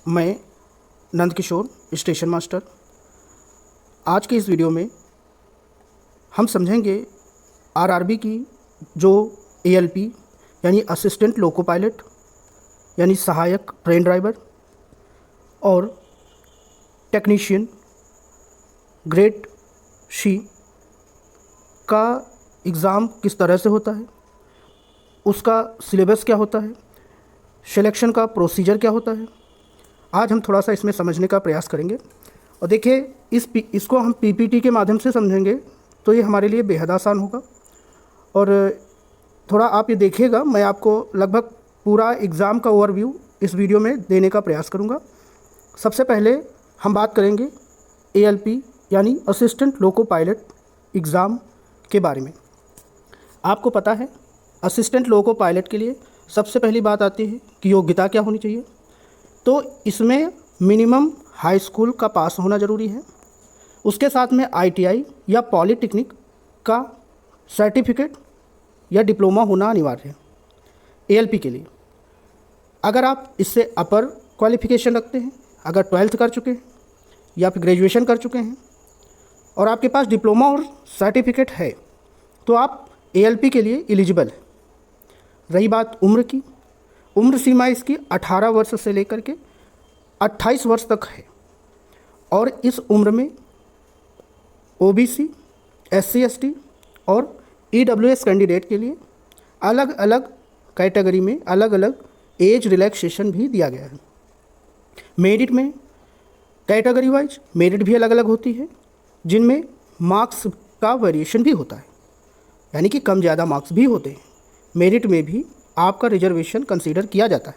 मैं Nand Kishore station master. आज के इस वीडियो में हम समझेंगे आरआरबी की जो एएलपी यानी असिस्टेंट लोको पायलट यानी सहायक ट्रेन ड्राइवर और टेक्नीशियन ग्रेड सी का एग्ज़ाम किस तरह से होता है, उसका सिलेबस क्या होता है, सिलेक्शन का प्रोसीजर क्या होता है। आज हम थोड़ा सा इसमें समझने का प्रयास करेंगे। और देखिए इसको हम पीपीटी के माध्यम से समझेंगे तो ये हमारे लिए बेहद आसान होगा। और थोड़ा आप ये देखिएगा, मैं आपको लगभग पूरा एग्ज़ाम का ओवरव्यू इस वीडियो में देने का प्रयास करूँगा। सबसे पहले हम बात करेंगे एएलपी यानी असिस्टेंट लोको पायलट एग्ज़ाम के बारे में। आपको पता है असिस्टेंट लोको पायलट के लिए सबसे पहली बात आती है कि योग्यता क्या होनी चाहिए। तो इसमें मिनिमम हाई स्कूल का पास होना ज़रूरी है। उसके साथ में आईटीआई या पॉलीटेक्निक का सर्टिफिकेट या डिप्लोमा होना अनिवार्य है एएलपी के लिए। अगर आप इससे अपर क्वालिफ़िकेशन रखते हैं, अगर 12th कर चुके हैं या फिर ग्रेजुएशन कर चुके हैं और आपके पास डिप्लोमा और सर्टिफिकेट है तो आप एएलपी के लिए एलिजिबल है। रही बात उम्र की, उम्र सीमा इसकी 18 वर्ष से लेकर के 28 वर्ष तक है। और इस उम्र में ओबीसी, एससी, एसटी और ईडब्ल्यूएस कैंडिडेट के लिए अलग अलग कैटेगरी में अलग अलग एज रिलैक्सेशन भी दिया गया है। मेरिट में कैटेगरी वाइज मेरिट भी अलग अलग होती है, जिनमें मार्क्स का वेरिएशन भी होता है, यानी कि कम ज़्यादा मार्क्स भी होते हैं। मेरिट में भी आपका रिजर्वेशन कंसीडर किया जाता है।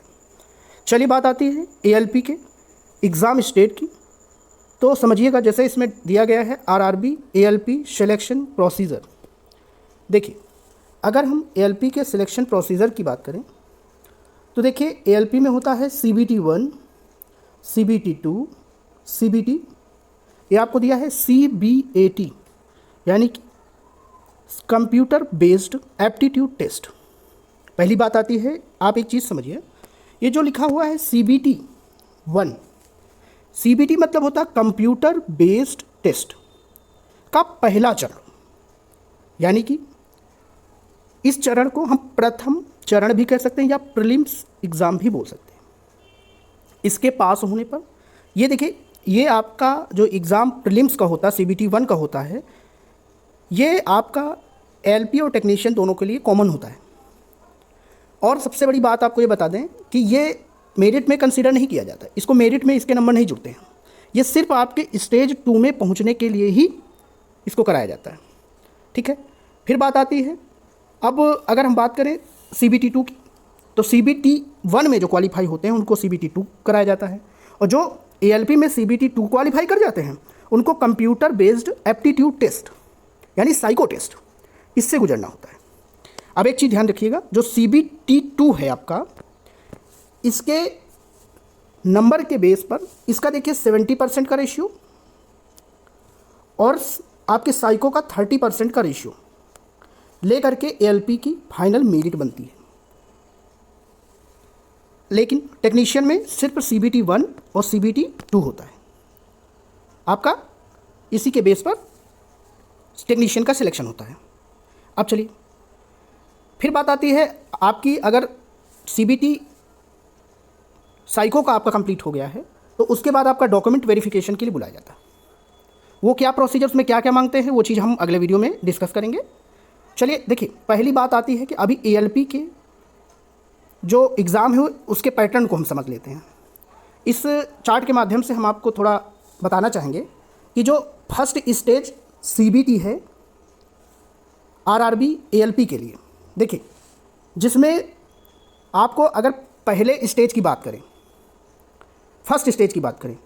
चलिए बात आती है एएलपी के एग्ज़ाम स्टेट की। तो समझिएगा, जैसे इसमें दिया गया है आरआरबी एएलपी सिलेक्शन प्रोसीजर। देखिए, अगर हम एएलपी के सिलेक्शन प्रोसीजर की बात करें तो देखिए एएलपी में होता है CBT 1, CBT 2, CBT, ये आपको दिया है CBAT यानी कि कंप्यूटर बेस्ड एप्टीट्यूड टेस्ट। पहली बात आती है, आप एक चीज़ समझिए, ये जो लिखा हुआ है CBT 1, CBT मतलब होता है कंप्यूटर बेस्ड टेस्ट का पहला चरण, यानी कि इस चरण को हम प्रथम चरण भी कह सकते हैं या प्रीलिम्स एग्ज़ाम भी बोल सकते हैं। इसके पास होने पर ये देखिए, ये आपका जो एग्ज़ाम प्रीलिम्स का होता है CBT 1 का होता है, ये आपका एएलपी और टेक्नीशियन दोनों के लिए कॉमन होता है। और सबसे बड़ी बात आपको ये बता दें कि ये मेरिट में कंसीडर नहीं किया जाता, इसको मेरिट में इसके नंबर नहीं जुड़ते हैं। ये सिर्फ आपके स्टेज 2 में पहुंचने के लिए ही इसको कराया जाता है। ठीक है, फिर बात आती है, अब अगर हम बात करें CBT 2 की, तो CBT 1 में जो क्वालिफाई होते हैं उनको CBT 2 कराया जाता है, और जो एएलपी में CBT 2 क्वालिफाई कर जाते हैं उनको कंप्यूटर बेस्ड एप्टीट्यूड टेस्ट यानी साइको टेस्ट, इससे गुजरना होता है। अब एक चीज़ ध्यान रखिएगा, जो CBT 2 है आपका, इसके नंबर के बेस पर इसका देखिए 70% का रेशियो और आपके साइको का 30% का रेशियो लेकर के एएलपी की फाइनल मेरिट बनती है। लेकिन टेक्नीशियन में सिर्फ CBT 1 और CBT 2 होता है आपका, इसी के बेस पर टेक्नीशियन का सिलेक्शन होता है। अब चलिए, फिर बात आती है आपकी, अगर CBT साइको का आपका कंप्लीट हो गया है तो उसके बाद आपका डॉक्यूमेंट वेरिफिकेशन के लिए बुलाया जाता है। वो क्या प्रोसीजर्स में क्या क्या मांगते हैं वो चीज़ हम अगले वीडियो में डिस्कस करेंगे। चलिए देखिए, पहली बात आती है कि अभी एएलपी के जो एग्ज़ाम है उसके पैटर्न को हम समझ लेते हैं। इस चार्ट के माध्यम से हम आपको थोड़ा बताना चाहेंगे कि जो फर्स्ट स्टेज CBT है आरआरबी एएलपी के लिए, देखिए जिसमें आपको अगर पहले स्टेज की बात करें, फर्स्ट स्टेज की बात करें,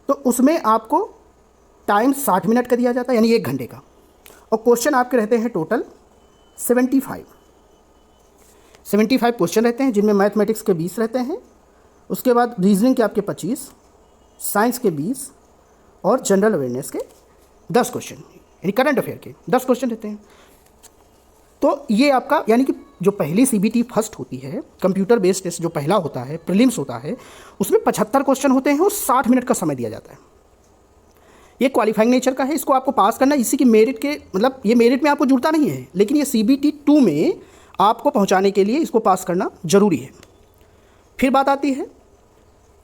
तो उसमें आपको टाइम 60 मिनट का दिया जाता है यानी 1 घंटे का, और क्वेश्चन आपके रहते हैं टोटल 75 क्वेश्चन रहते हैं, जिनमें मैथमेटिक्स के 20 रहते हैं, उसके बाद रीजनिंग के आपके 25, साइंस के 20 और जनरल अवेयरनेस के 10 क्वेश्चन यानी करंट अफेयर के 10 क्वेश्चन रहते हैं। तो ये आपका यानी कि जो पहली CBT फर्स्ट होती है, कंप्यूटर बेस्ड टेस्ट जो पहला होता है, प्रीलिम्स होता है, उसमें 75 क्वेश्चन होते हैं और 60 मिनट का समय दिया जाता है। ये क्वालिफाइंग नेचर का है, इसको आपको पास करना, इसी की मेरिट के मतलब ये मेरिट में आपको जुड़ता नहीं है, लेकिन ये CBT 2 में आपको पहुंचाने के लिए इसको पास करना ज़रूरी है। फिर बात आती है,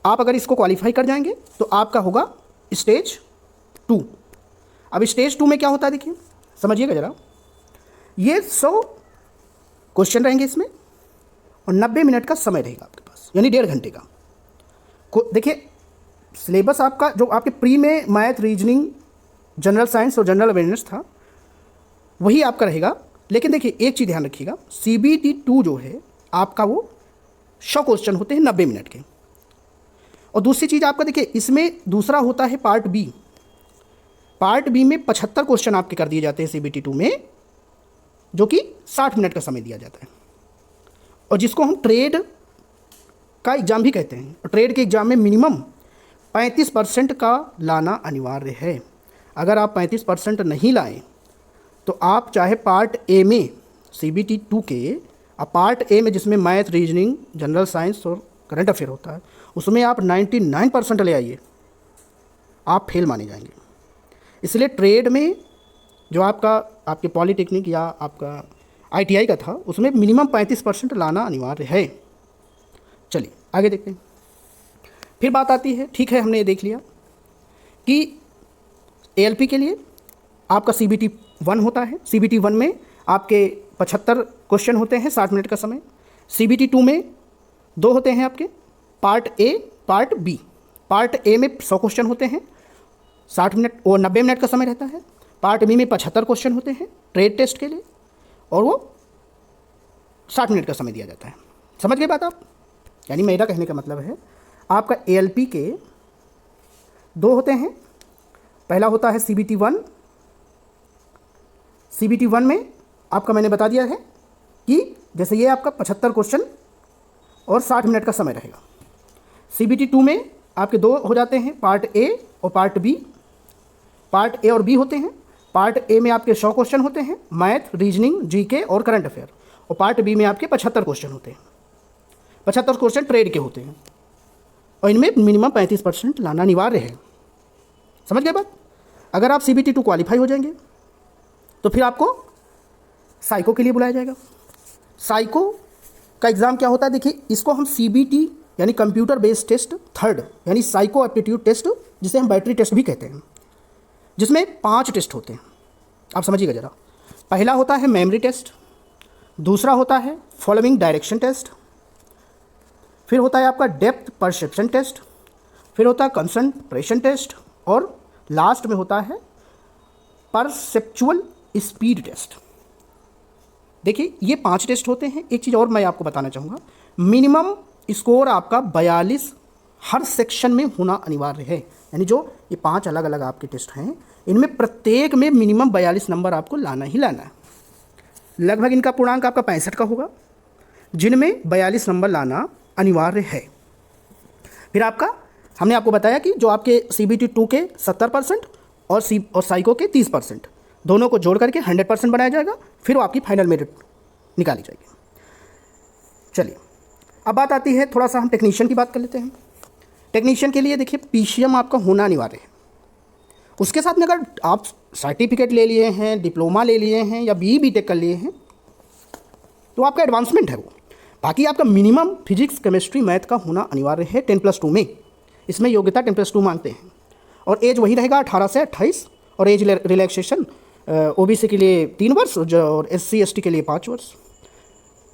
आप अगर इसको क्वालिफाई कर जाएंगे तो आपका होगा स्टेज 2। अब स्टेज 2 में क्या होता है देखिए, समझिएगा ज़रा। ये 100 क्वेश्चन रहेंगे इसमें और 90 मिनट का समय रहेगा आपके पास, यानी 1.5 घंटे का। देखिए सिलेबस आपका जो आपके प्री में मैथ, रीजनिंग, जनरल साइंस और जनरल अवेयरनेस था वही आपका रहेगा। लेकिन देखिए एक चीज़ ध्यान रखिएगा, CBT 2 जो है आपका वो 100 क्वेश्चन होते हैं 90 मिनट के। और दूसरी चीज़ आपका देखिए, इसमें दूसरा होता है पार्ट बी। पार्ट बी में 75 क्वेश्चन आपके कर दिए जाते हैं CBT 2 में, जो कि 60 मिनट का समय दिया जाता है, और जिसको हम ट्रेड का एग्ज़ाम भी कहते हैं। और ट्रेड के एग्ज़ाम में मिनिमम 35% का लाना अनिवार्य है। अगर आप 35% नहीं लाएं तो आप चाहे पार्ट ए में CBT 2 के, अब पार्ट ए में जिसमें मैथ, रीजनिंग, जनरल साइंस और करंट अफेयर होता है, उसमें आप 99% ले आइए, आप फेल माने जाएंगे। इसलिए ट्रेड में जो आपके पॉलीटेक्निक या आपका ITI का था, उसमें मिनिमम 35% लाना अनिवार्य है। चलिए आगे देखते हैं। फिर बात आती है, ठीक है हमने ये देख लिया कि ALP के लिए आपका CBT 1 होता है। CBT 1 में आपके 75 क्वेश्चन होते हैं, 60 मिनट का समय। CBT 2 में 2 होते हैं आपके, part A, part B. Part A में 100 क्वेश्चन होते हैं, 60 मिनट और 90 मिनट का समय रहता है। पार्ट बी में 75 क्वेश्चन होते हैं ट्रेड टेस्ट के लिए, और वो 60 मिनट का समय दिया जाता है। समझ गए बात आप? यानी मेरा कहने का मतलब है, आपका ALP के 2 होते हैं। पहला होता है CBT 1। CBT 1 में आपका मैंने बता दिया है कि जैसे ये आपका 75 क्वेश्चन और 60 मिनट का समय रहेगा। CBT 2 में आपके 2 हो जाते हैं, पार्ट ए और पार्ट बी। पार्ट ए और बी होते हैं। पार्ट ए में आपके 100 क्वेश्चन होते हैं, मैथ, रीजनिंग, GK और करंट अफेयर। और पार्ट बी में आपके 75 क्वेश्चन होते हैं। 75 क्वेश्चन ट्रेड के होते हैं, और इनमें मिनिमम 35% लाना अनिवार्य है। समझ गए बात? अगर आप CBT 2 क्वालिफाई हो जाएंगे तो फिर आपको साइको के लिए बुलाया जाएगा। साइको का एग्ज़ाम क्या होता है देखिए, इसको हम CBT यानी कंप्यूटर बेस्ड टेस्ट 3rd यानी साइको एप्टीट्यूड टेस्ट, जिसे हम बैटरी टेस्ट भी कहते हैं, जिसमें 5 टेस्ट होते हैं। आप समझिएगा ज़रा। पहला होता है मेमोरी टेस्ट, दूसरा होता है फॉलोइंग डायरेक्शन टेस्ट, फिर होता है आपका डेप्थ परसेप्शन टेस्ट, फिर होता है कंसंट्रेशन टेस्ट, और लास्ट में होता है परसेप्चुअल स्पीड टेस्ट। देखिए ये 5 टेस्ट होते हैं। एक चीज़ और मैं आपको बताना चाहूँगा, मिनिमम स्कोर आपका 42 हर सेक्शन में होना अनिवार्य है। यानी जो ये 5 अलग अलग आपके टेस्ट हैं, इनमें प्रत्येक में मिनिमम 42 नंबर आपको लाना ही लाना है। लगभग इनका पूर्णांक आपका 65 का होगा, जिनमें 42 नंबर लाना अनिवार्य है। फिर हमने आपको बताया कि जो आपके CBT 2 के 70% और साइको के 30%, दोनों को जोड़ करके 100% बनाया जाएगा। फिर वो आपकी फाइनल मेरिट निकाली जाएगी। चलिए अब बात आती है, थोड़ा सा हम टेक्नीशियन की बात कर लेते हैं। टेक्नीशियन के लिए देखिए PCM आपका होना अनिवार्य है। उसके साथ में अगर आप सर्टिफिकेट ले लिए हैं, डिप्लोमा ले लिए हैं या BE BTech कर लिए हैं तो आपका एडवांसमेंट है वो। बाकी आपका मिनिमम फिजिक्स, केमिस्ट्री, मैथ का होना अनिवार्य है 10+2 में। इसमें योग्यता 10+2 मांगते हैं, और एज वही रहेगा 18 से 28, और एज रिलैक्सेशन OBC के लिए 3 वर्ष और SC ST के लिए 5 वर्ष,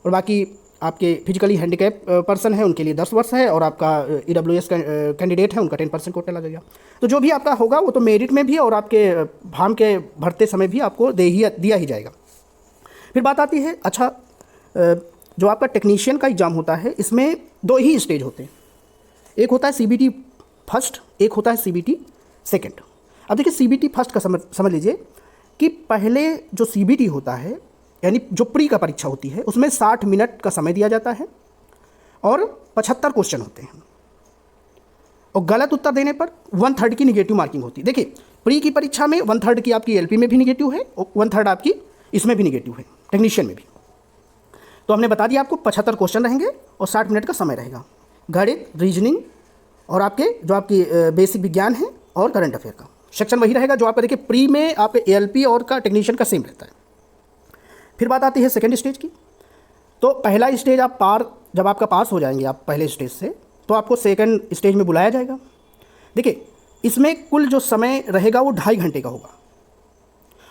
और बाकी आपके फिजिकली हैंडीकैप पर्सन है उनके लिए 10 वर्ष है, और आपका EWS कैंडिडेट है उनका 10% कोटा लगेगा। तो जो भी आपका होगा वो तो मेरिट में भी और आपके फार्म के भरते समय भी आपको दिया ही जाएगा। फिर बात आती है, अच्छा जो आपका टेक्नीशियन का एग्ज़ाम होता है, इसमें 2 ही स्टेज होते हैं। एक होता है CBT 1, एक होता है CBT 2। अब देखिए CBT 1 का समझ लीजिए कि पहले जो CBT होता है, यानी जो प्री का परीक्षा होती है, उसमें 60 मिनट का समय दिया जाता है और 75 क्वेश्चन होते हैं, और गलत उत्तर देने पर 1/3 की निगेटिव मार्किंग होती है। देखिए प्री की परीक्षा में 1/3 की आपकी LP में भी निगेटिव है और 1/3 आपकी इसमें भी निगेटिव है, टेक्नीशियन में भी। तो हमने बता दिया आपको 75 क्वेश्चन रहेंगे और 60 मिनट का समय रहेगा। गणित, रीजनिंग और आपकी बेसिक विज्ञान है और करंट अफेयर का सेक्शन वही रहेगा जो आपका देखिए प्री में आपके एएलपी और का टेक्नीशियन का सेम रहता है। फिर बात आती है सेकेंड स्टेज की। तो पहला स्टेज जब आपका पास हो जाएंगे आप पहले स्टेज से, तो आपको सेकेंड स्टेज में बुलाया जाएगा। देखिए इसमें कुल जो समय रहेगा वो 2.5 घंटे का होगा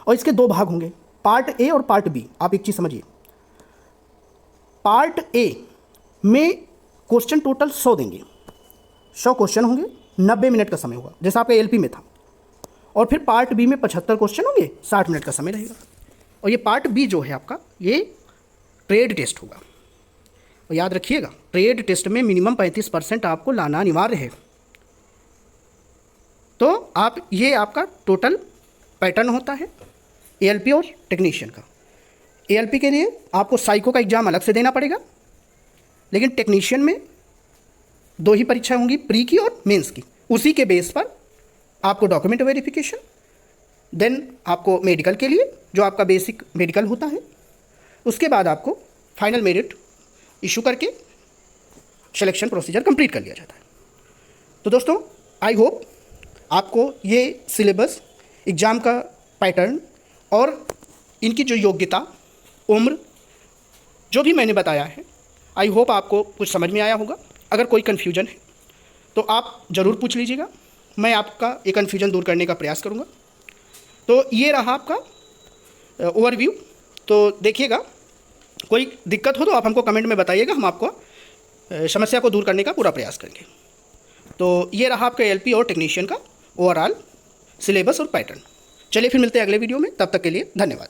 और इसके 2 भाग होंगे, पार्ट ए और पार्ट बी। आप एक चीज़ समझिए, पार्ट ए में क्वेश्चन टोटल 100 देंगे, 100 क्वेश्चन होंगे, 90 मिनट का समय होगा जैसा आपका एएलपी में था। और फिर पार्ट बी में 75 क्वेश्चन होंगे, 60 मिनट का समय रहेगा। और ये पार्ट बी जो है आपका, ये ट्रेड टेस्ट होगा। और याद रखिएगा ट्रेड टेस्ट में मिनिमम 35% आपको लाना अनिवार्य है। तो ये आपका टोटल पैटर्न होता है एएलपी और टेक्नीशियन का। एएलपी के लिए आपको साइको का एग्ज़ाम अलग से देना पड़ेगा, लेकिन टेक्नीशियन में 2 ही परीक्षा होंगी, प्री की और मेंस की। उसी के बेस पर आपको डॉक्यूमेंट वेरिफिकेशन, देन आपको मेडिकल के लिए जो आपका बेसिक मेडिकल होता है, उसके बाद आपको फाइनल मेरिट इशू करके सिलेक्शन प्रोसीजर कंप्लीट कर लिया जाता है। तो दोस्तों आई होप आपको ये सिलेबस, एग्ज़ाम का पैटर्न और इनकी जो योग्यता, उम्र, जो भी मैंने बताया है, आई होप आपको कुछ समझ में आया होगा। अगर कोई कन्फ्यूजन है तो आप ज़रूर पूछ लीजिएगा, मैं आपका ये कन्फ्यूजन दूर करने का प्रयास करूँगा। तो ये रहा आपका ओवरव्यू। तो देखिएगा, कोई दिक्कत हो तो आप हमको कमेंट में बताइएगा, हम आपको समस्या को दूर करने का पूरा प्रयास करेंगे। तो ये रहा आपका एएलपी और टेक्नीशियन का ओवरऑल सिलेबस और पैटर्न। चलिए फिर मिलते हैं अगले वीडियो में, तब तक के लिए धन्यवाद।